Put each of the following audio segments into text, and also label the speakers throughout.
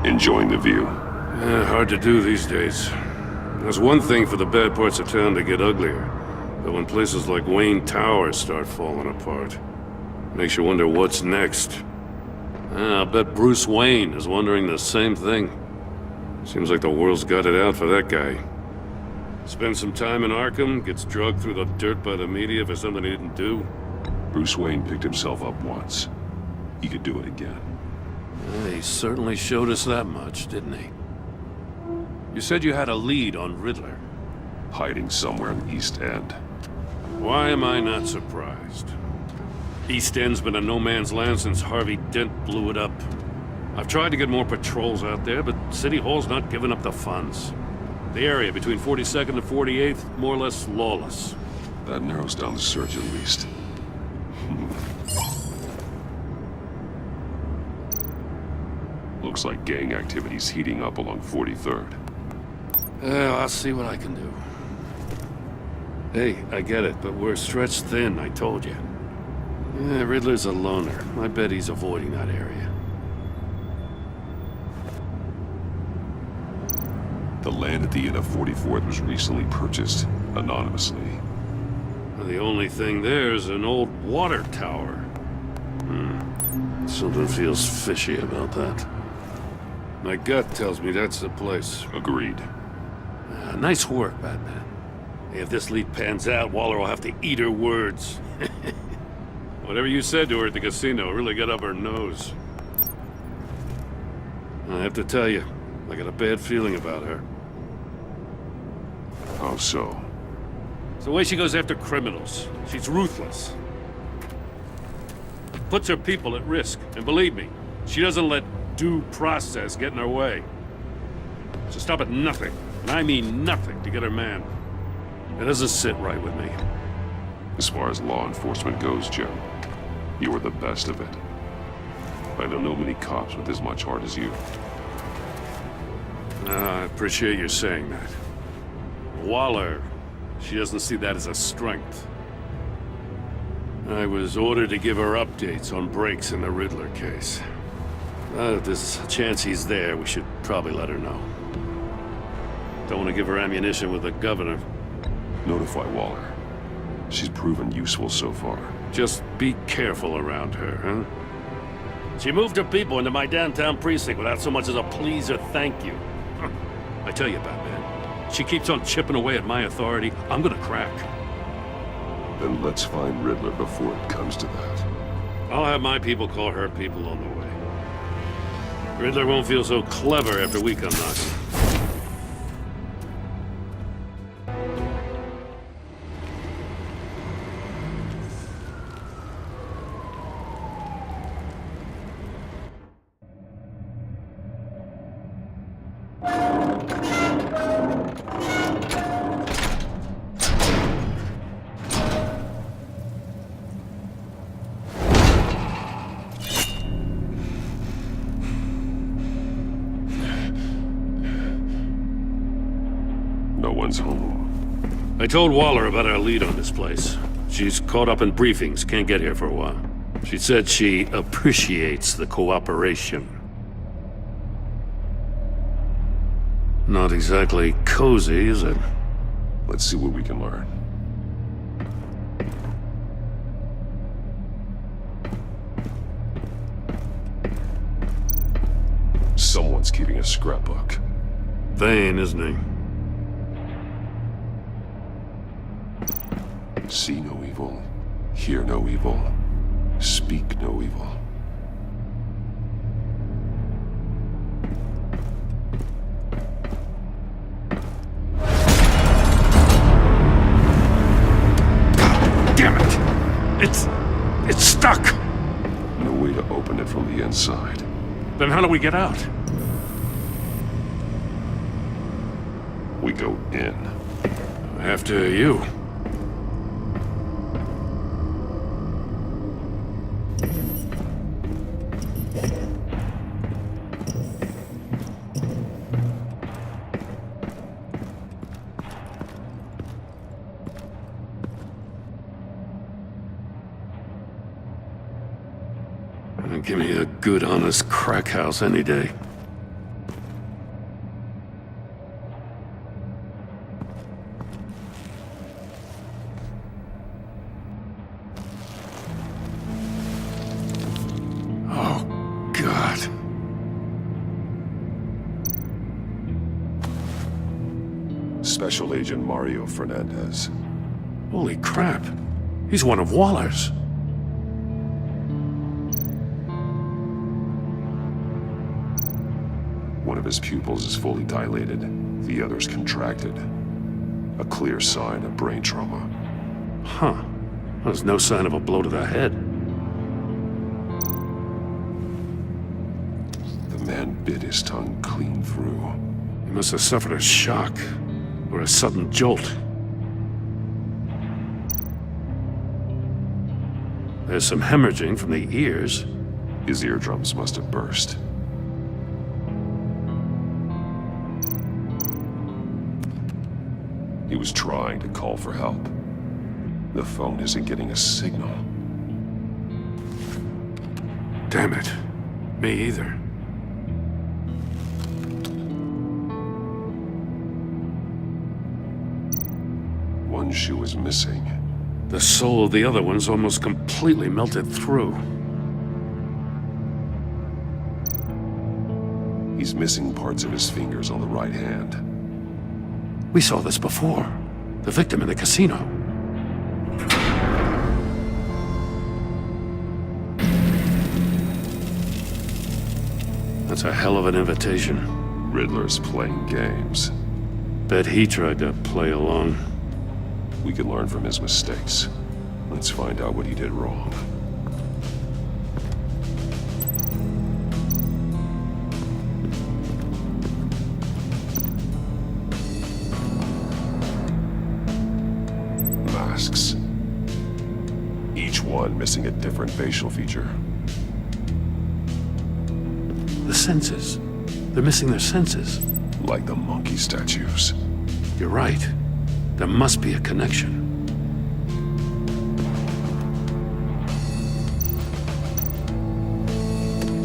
Speaker 1: Enjoying the view?
Speaker 2: Hard to do these days. There's one thing for the bad parts of town to get uglier, but when places like Wayne Tower start falling apart, makes you wonder what's next. I'll bet Bruce Wayne is wondering the same thing. Seems like the world's got it out for that guy. Spends some time in Arkham, gets drugged through the dirt by the media for something he didn't do.
Speaker 1: Bruce Wayne picked himself up once. He could do it again.
Speaker 2: He certainly showed us that much, didn't he? You said you had a lead on Riddler.
Speaker 1: Hiding somewhere in the East End.
Speaker 2: Why am I not surprised? East End's been a no-man's land since Harvey Dent blew it up. I've tried to get more patrols out there, but City Hall's not giving up the funds. The area between 42nd and 48th, more or less lawless.
Speaker 1: That narrows down the search at least. Looks like gang activity's heating up along 43rd.
Speaker 2: I'll see what I can do. Hey, I get it, but we're stretched thin, I told you. Riddler's a loner. I bet he's avoiding that area.
Speaker 1: The land at the end of 44th was recently purchased, anonymously.
Speaker 2: The only thing there is an old water tower. Something feels fishy about that. My gut tells me that's the place.
Speaker 1: Agreed.
Speaker 2: Nice work, Batman. If this lead pans out, Waller will have to eat her words. Whatever you said to her at the casino really got up her nose. I have to tell you, I got a bad feeling about her.
Speaker 1: How so?
Speaker 2: It's the way she goes after criminals. She's ruthless. Puts her people at risk. And believe me, she doesn't let due process get in her way. She'll stop at nothing, and I mean nothing, to get her man. It doesn't sit right with me.
Speaker 1: As far as law enforcement goes, Joe, you are the best of it. I don't know many cops with as much heart as you.
Speaker 2: I appreciate you saying that. Waller, she doesn't see that as a strength. I was ordered to give her updates on breaks in the Riddler case. If there's a chance he's there, we should probably let her know. Don't want to give her ammunition with the governor.
Speaker 1: Notify Waller. She's proven useful so far.
Speaker 2: Just be careful around her, huh? She moved her people into my downtown precinct without so much as a please or thank you. I tell you, Batman, she keeps on chipping away at my authority. I'm gonna crack.
Speaker 1: Then let's find Riddler before it comes to that.
Speaker 2: I'll have my people call her people on the way. Riddler won't feel so clever after we come knocking.
Speaker 1: Home.
Speaker 2: I told Waller about our lead on this place. She's caught up in briefings, can't get here for a while. She said she appreciates the cooperation. Not exactly cozy, is it?
Speaker 1: Let's see what we can learn. Someone's keeping a scrapbook.
Speaker 2: Vane, isn't he?
Speaker 1: See no evil, hear no evil, speak no evil.
Speaker 2: Damn it! It's stuck!
Speaker 1: No way to open it from the inside.
Speaker 2: Then how do we get out?
Speaker 1: We go in.
Speaker 2: After you. Give me a good, honest crack house any day.
Speaker 1: Special Agent Mario Fernandez.
Speaker 2: Holy crap. He's one of Waller's.
Speaker 1: One of his pupils is fully dilated, the other's contracted. A clear sign of brain trauma.
Speaker 2: Huh. There's no sign of a blow to the head.
Speaker 1: The man bit his tongue clean through.
Speaker 2: He must have suffered a shock, or a sudden jolt. There's some hemorrhaging from the ears.
Speaker 1: His eardrums must have burst. He was trying to call for help. The phone isn't getting a signal.
Speaker 2: Damn it. Me either.
Speaker 1: One shoe is missing.
Speaker 2: The sole of the other one's almost completely melted through.
Speaker 1: He's missing parts of his fingers on the right hand.
Speaker 2: We saw this before. The victim in the casino. That's a hell of an invitation.
Speaker 1: Riddler's playing games.
Speaker 2: Bet he tried to play along.
Speaker 1: We can learn from his mistakes. Let's find out what he did wrong. Masks. Each one missing a different facial feature.
Speaker 2: The senses. They're missing their senses.
Speaker 1: Like the monkey statues.
Speaker 2: You're right. There must be a connection.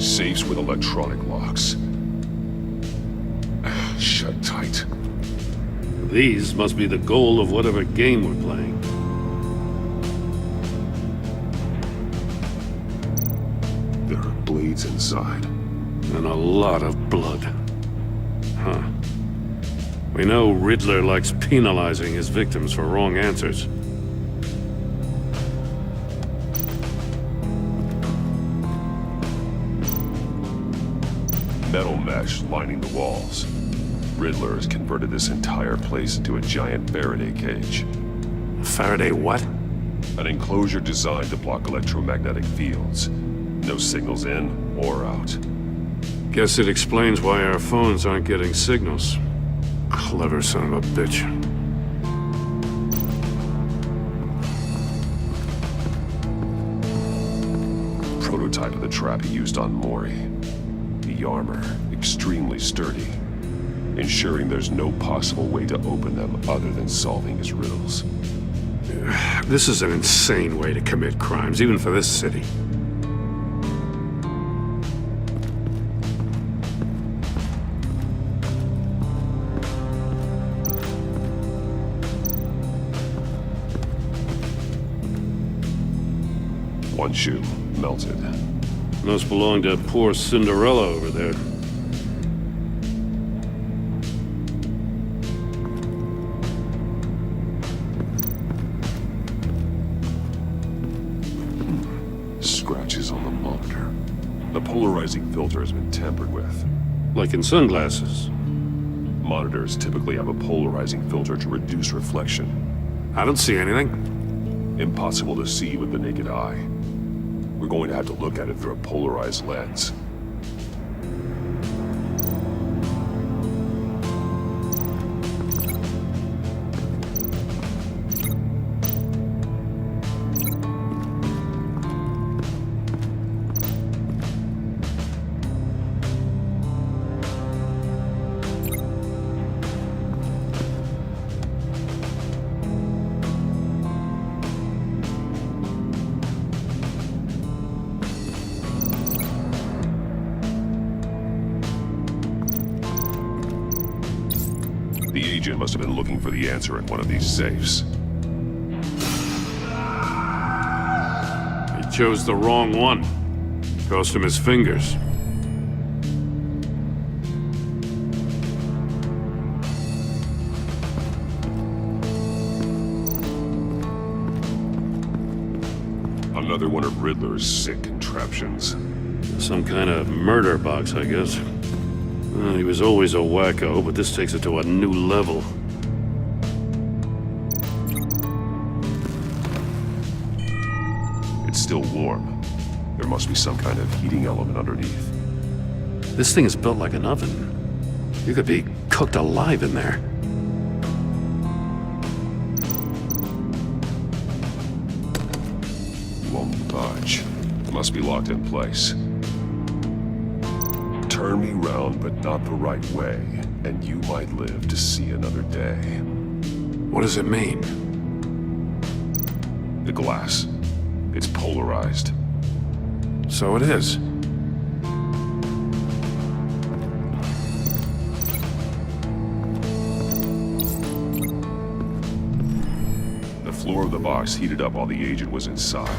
Speaker 1: Safes with electronic locks. Shut tight.
Speaker 2: These must be the goal of whatever game we're playing.
Speaker 1: There are blades inside.
Speaker 2: And a lot of blood. Huh. We know Riddler likes penalizing his victims for wrong answers.
Speaker 1: Metal mesh lining the walls. Riddler has converted this entire place into a giant Faraday cage.
Speaker 2: Faraday what?
Speaker 1: An enclosure designed to block electromagnetic fields. No signals in or out.
Speaker 2: Guess it explains why our phones aren't getting signals. Clever son of a bitch.
Speaker 1: Prototype of the trap he used on Mori. The armor, extremely sturdy, ensuring there's no possible way to open them other than solving his riddles.
Speaker 2: This is an insane way to commit crimes, even for this city.
Speaker 1: One shoe, melted.
Speaker 2: Must belong to poor Cinderella over there.
Speaker 1: Scratches on the monitor. The polarizing filter has been tampered with.
Speaker 2: Like in sunglasses.
Speaker 1: Monitors typically have a polarizing filter to reduce reflection.
Speaker 2: I don't see anything.
Speaker 1: Impossible to see with the naked eye. We're going to have to look at it through a polarized lens. The agent must have been looking for the answer in one of these safes.
Speaker 2: He chose the wrong one. Cost him his fingers.
Speaker 1: Another one of Riddler's sick contraptions.
Speaker 2: Some kind of murder box, I guess. Well, he was always a wacko, but this takes it to a new level.
Speaker 1: It's still warm. There must be some kind of heating element underneath.
Speaker 2: This thing is built like an oven. You could be cooked alive in there.
Speaker 1: Won't budge. Must be locked in place. Turn me round, but not the right way, and you might live to see another day.
Speaker 2: What does it mean?
Speaker 1: The glass. It's polarized.
Speaker 2: So it is.
Speaker 1: The floor of the box heated up while the agent was inside.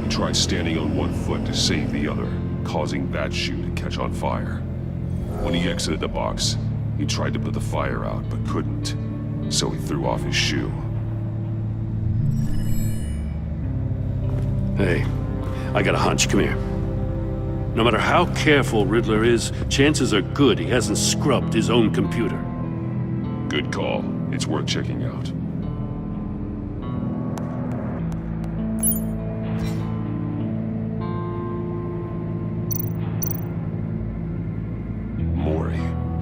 Speaker 1: He tried standing on one foot to save the other, causing that shoe to catch on fire. When he exited the box, he tried to put the fire out, but couldn't, so he threw off his shoe.
Speaker 2: Hey, I got a hunch. Come here. No matter how careful Riddler is, chances are good he hasn't scrubbed his own computer.
Speaker 1: Good call. It's worth checking out.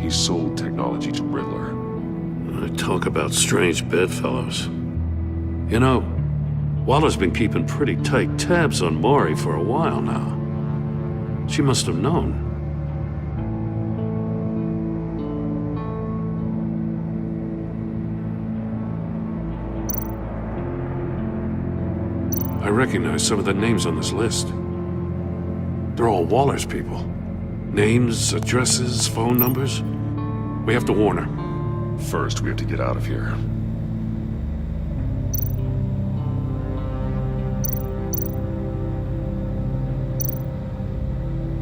Speaker 1: He sold technology to Riddler.
Speaker 2: Talk about strange bedfellows. You know, Waller's been keeping pretty tight tabs on Maury for a while now. She must have known. I recognize some of the names on this list. They're all Waller's people. Names, addresses, phone numbers. We have to warn her.
Speaker 1: First, we have to get out of here.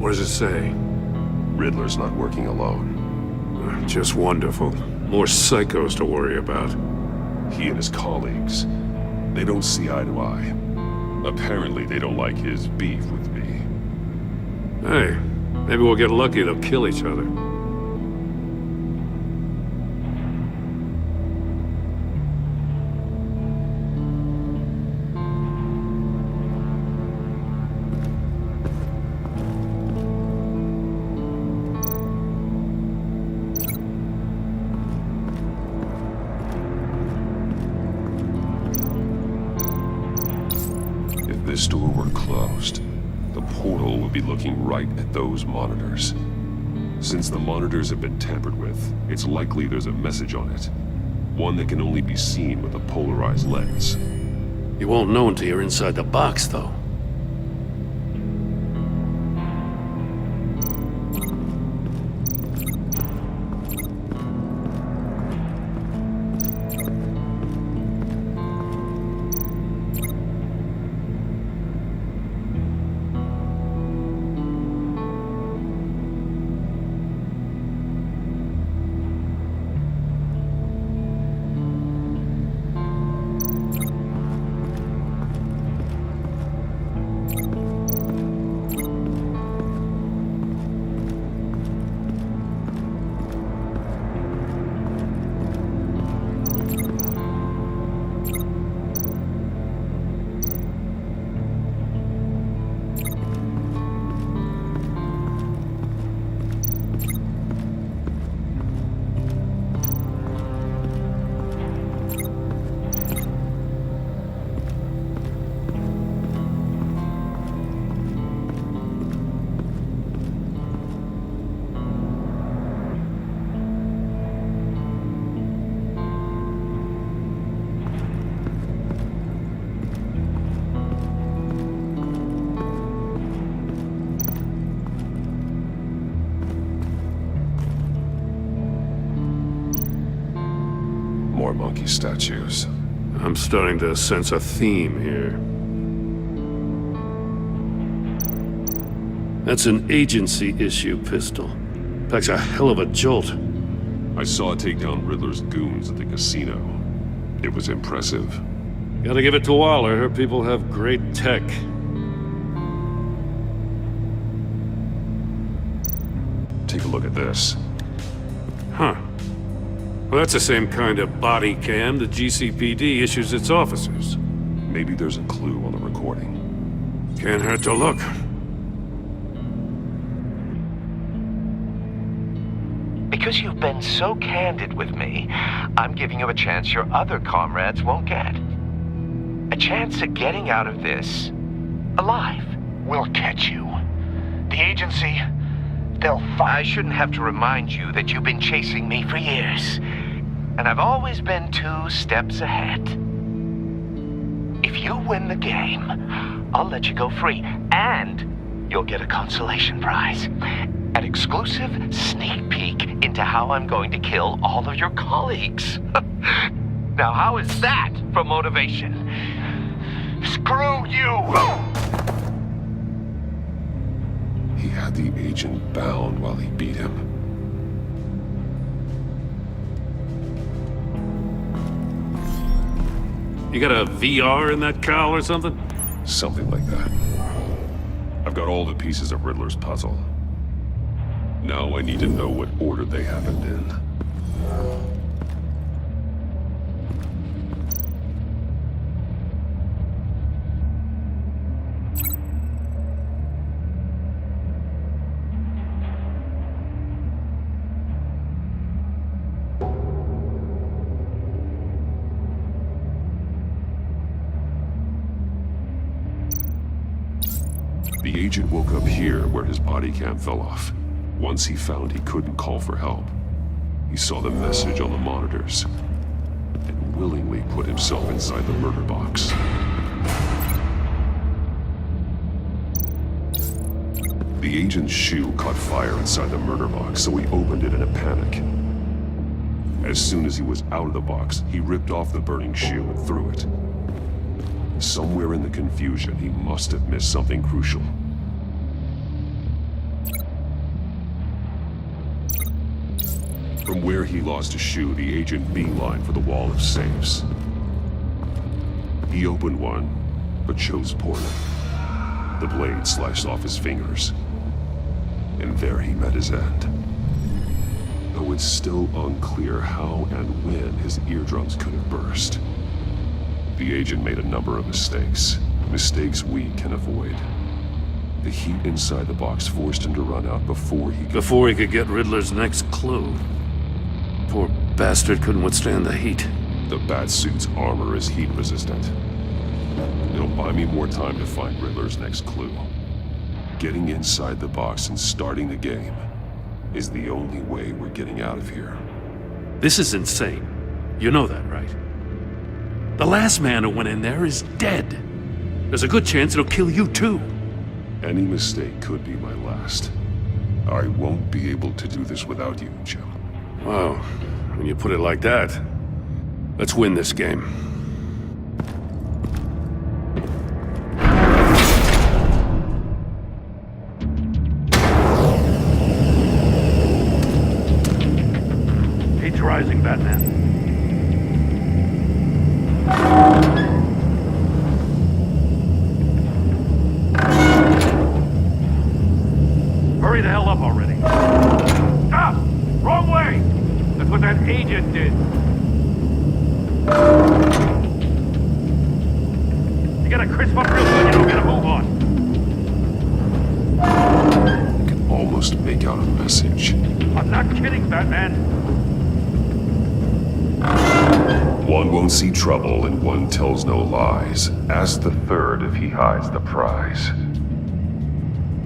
Speaker 2: What does it say?
Speaker 1: Riddler's not working alone.
Speaker 2: Just wonderful. More psychos to worry about.
Speaker 1: He and his colleagues, they don't see eye to eye. Apparently, they don't like his beef with me.
Speaker 2: Hey, maybe we'll get lucky they'll kill each other.
Speaker 1: If this door were closed, the portal would be looking right at those monitors. Since the monitors have been tampered with, it's likely there's a message on it. One that can only be seen with a polarized lens.
Speaker 2: You won't know until you're inside the box, though.
Speaker 1: More monkey statues.
Speaker 2: I'm starting to sense a theme here. That's an agency-issue pistol. Packs a hell of a jolt.
Speaker 1: I saw it take down Riddler's goons at the casino. It was impressive.
Speaker 2: Gotta give it to Waller. Her people have great tech.
Speaker 1: Take a look at this.
Speaker 2: Huh. Well, that's the same kind of body cam the GCPD issues its officers.
Speaker 1: Maybe there's a clue on the recording.
Speaker 2: Can't hurt to look.
Speaker 3: Because you've been so candid with me, I'm giving you a chance your other comrades won't get. A chance at getting out of this alive.
Speaker 4: We'll catch you. The agency, they'll
Speaker 3: I
Speaker 4: find...
Speaker 3: shouldn't have to remind you that you've been chasing me for years. And I've always been 2 steps ahead. If you win the game, I'll let you go free. And you'll get a consolation prize. An exclusive sneak peek into how I'm going to kill all of your colleagues. Now, how is that for motivation?
Speaker 4: Screw you!
Speaker 1: He had the agent bound while he beat him.
Speaker 2: You got a VR in that cowl or something?
Speaker 1: Something like that. I've got all the pieces of Riddler's puzzle. Now I need to know what order they happened in. The agent woke up here where his body cam fell off. Once he found he couldn't call for help, he saw the message on the monitors and willingly put himself inside the murder box. The agent's shoe caught fire inside the murder box, so he opened it in a panic. As soon as he was out of the box, he ripped off the burning shoe and threw it. Somewhere in the confusion, he must have missed something crucial. From where he lost a shoe, the agent beelined for the wall of safes. He opened one, but chose poorly. The blade sliced off his fingers. And there he met his end. Though it's still unclear how and when his eardrums could have burst. The agent made a number of mistakes. Mistakes we can avoid. The heat inside the box forced him to run out before he
Speaker 2: could get Riddler's next clue. Poor bastard couldn't withstand the heat.
Speaker 1: The Batsuit's armor is heat resistant. It'll buy me more time to find Riddler's next clue. Getting inside the box and starting the game is the only way we're getting out of here.
Speaker 2: This is insane. You know that, right? The last man who went in there is dead. There's a good chance it'll kill you too.
Speaker 1: Any mistake could be my last. I won't be able to do this without you, Jim.
Speaker 2: Wow, when you put it like that, let's win this game. Heat's rising, Batman. Hurry the hell up already. Stop! Wrong way! That's what that agent did. You gotta crisp up real good, you don't gotta move on.
Speaker 1: I can almost make out a message.
Speaker 2: I'm not kidding, Batman.
Speaker 1: One won't see trouble and one tells no lies. Ask the third if he hides the prize.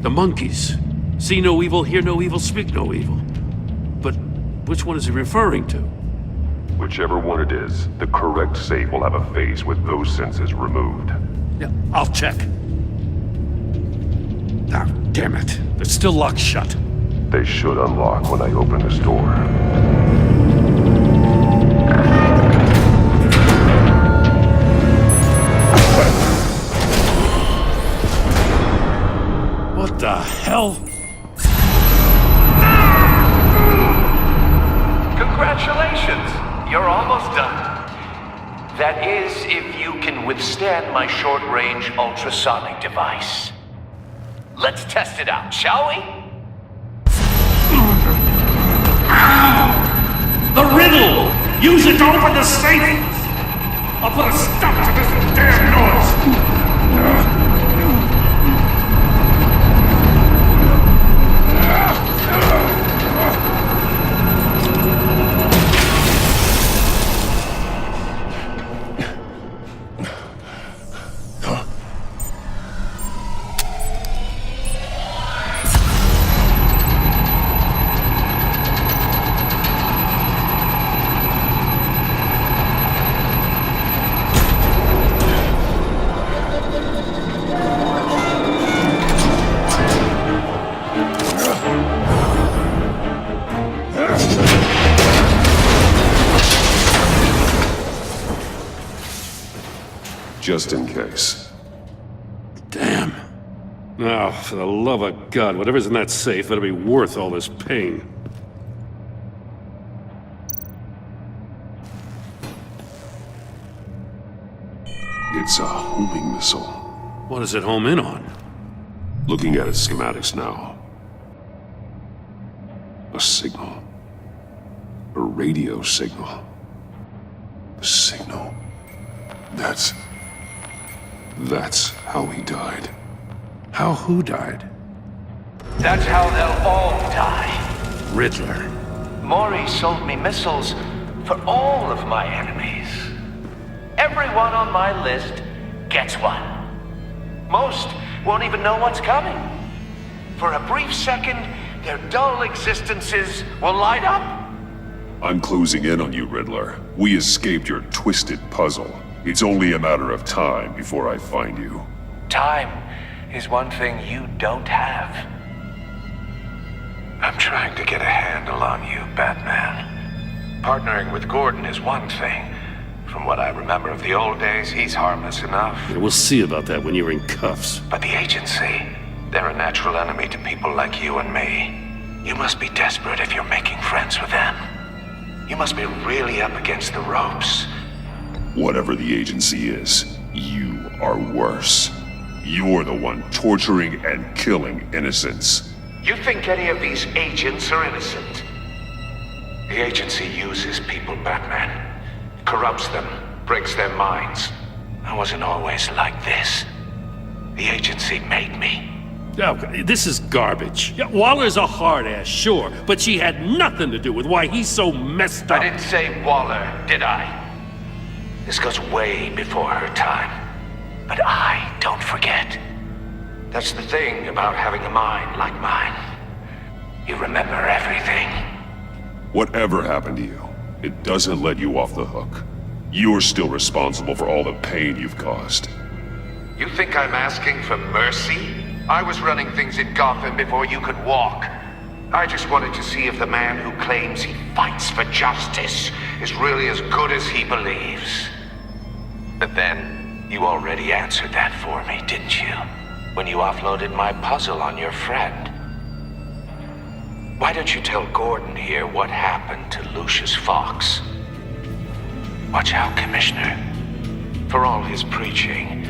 Speaker 2: The monkeys. See no evil, hear no evil, speak no evil. But which one is he referring to?
Speaker 1: Whichever one it is, the correct safe will have a face with those senses removed.
Speaker 2: Yeah, I'll check. Ah, damn it. They're still locked shut.
Speaker 1: They should unlock when I open this door.
Speaker 2: What the hell?
Speaker 3: Congratulations! You're almost done. That is, if you can withstand my short-range ultrasonic device. Let's test it out, shall we?
Speaker 5: The riddle! Use it to open the safe! I'll put a stop to this damn noise!
Speaker 1: Just in case.
Speaker 2: Damn. Now, for the love of God, whatever's in that safe better be worth all this pain.
Speaker 1: It's a homing missile.
Speaker 2: What does it home in on?
Speaker 1: Looking at its schematics now. A signal. A radio signal. A signal. That's how he died.
Speaker 2: How who died?
Speaker 3: That's how they'll all die.
Speaker 2: Riddler.
Speaker 3: Maury sold me missiles for all of my enemies. Everyone on my list gets one. Most won't even know what's coming. For a brief second, their dull existences will light up.
Speaker 1: I'm closing in on you, Riddler. We escaped your twisted puzzle. It's only a matter of time before I find you.
Speaker 3: Time is one thing you don't have. I'm trying to get a handle on you, Batman. Partnering with Gordon is one thing. From what I remember of the old days, he's harmless enough.
Speaker 2: Yeah, we'll see about that when you're in cuffs.
Speaker 3: But the agency, they're a natural enemy to people like you and me. You must be desperate if you're making friends with them. You must be really up against the ropes.
Speaker 1: Whatever the agency is, you are worse. You're the one torturing and killing innocents.
Speaker 3: You think any of these agents are innocent? The agency uses people, Batman. Corrupts them, breaks their minds. I wasn't always like this. The agency made me.
Speaker 5: Oh, this is garbage. Yeah, Waller's a hard-ass, sure, but she had nothing to do with why he's so messed up.
Speaker 3: I didn't say Waller, did I? This goes way before her time. But I don't forget. That's the thing about having a mind like mine. You remember everything.
Speaker 1: Whatever happened to you, it doesn't let you off the hook. You're still responsible for all the pain you've caused.
Speaker 3: You think I'm asking for mercy? I was running things in Gotham before you could walk. I just wanted to see if the man who claims he fights for justice is really as good as he believes. But then, you already answered that for me, didn't you? When you offloaded my puzzle on your friend. Why don't you tell Gordon here what happened to Lucius Fox? Watch out, Commissioner. For all his preaching,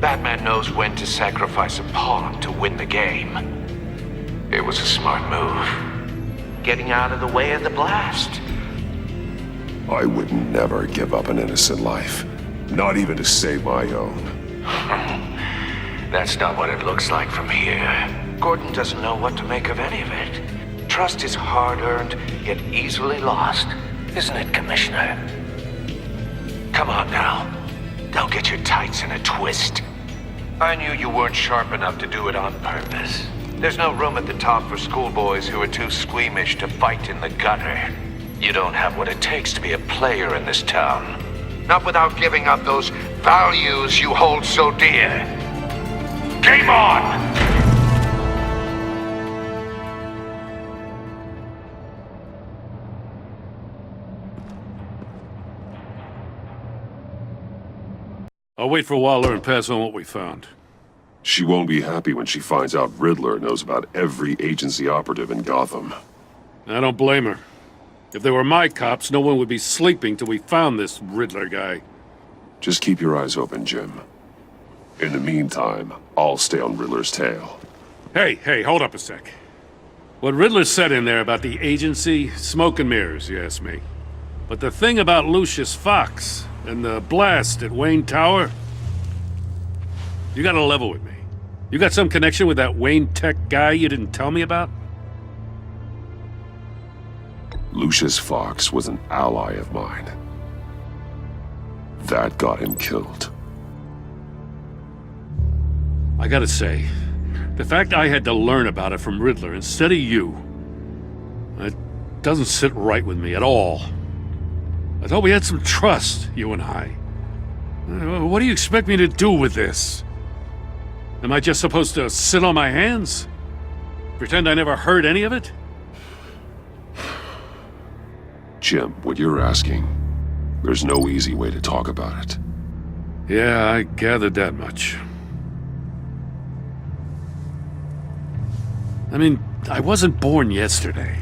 Speaker 3: Batman knows when to sacrifice a pawn to win the game. It was a smart move. Getting out of the way of the blast.
Speaker 1: I would never give up an innocent life. Not even to save my own.
Speaker 3: That's not what it looks like from here. Gordon doesn't know what to make of any of it. Trust is hard-earned, yet easily lost. Isn't it, Commissioner? Come on now. Don't get your tights in a twist. I knew you weren't sharp enough to do it on purpose. There's no room at the top for schoolboys who are too squeamish to fight in the gutter. You don't have what it takes to be a player in this town. Not without giving up those values you hold so dear. Game on!
Speaker 2: I'll wait for Waller and pass on what we found.
Speaker 1: She won't be happy when she finds out Riddler knows about every agency operative in Gotham.
Speaker 2: I don't blame her. If they were my cops, no one would be sleeping till we found this Riddler guy.
Speaker 1: Just keep your eyes open, Jim. In the meantime, I'll stay on Riddler's tail.
Speaker 2: Hey, hold up a sec. What Riddler said in there about the agency, smoke and mirrors, you ask me. But the thing about Lucius Fox and the blast at Wayne Tower, you gotta level with me. You got some connection with that Wayne Tech guy you didn't tell me about?
Speaker 1: Lucius Fox was an ally of mine. That got him killed.
Speaker 2: I gotta say, the fact I had to learn about it from Riddler instead of you, it doesn't sit right with me at all. I thought we had some trust, you and I. What do you expect me to do with this? Am I just supposed to sit on my hands? Pretend I never heard any of it?
Speaker 1: Jim, what you're asking, there's no easy way to talk about it.
Speaker 2: Yeah, I gathered that much. I mean, I wasn't born yesterday.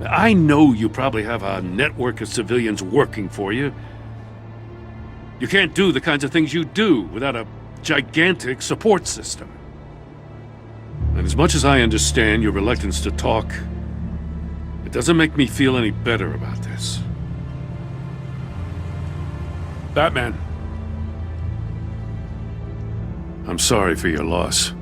Speaker 2: I know you probably have a network of civilians working for you. You can't do the kinds of things you do without a gigantic support system. And as much as I understand your reluctance to talk, it doesn't make me feel any better about this. Batman. I'm sorry for your loss.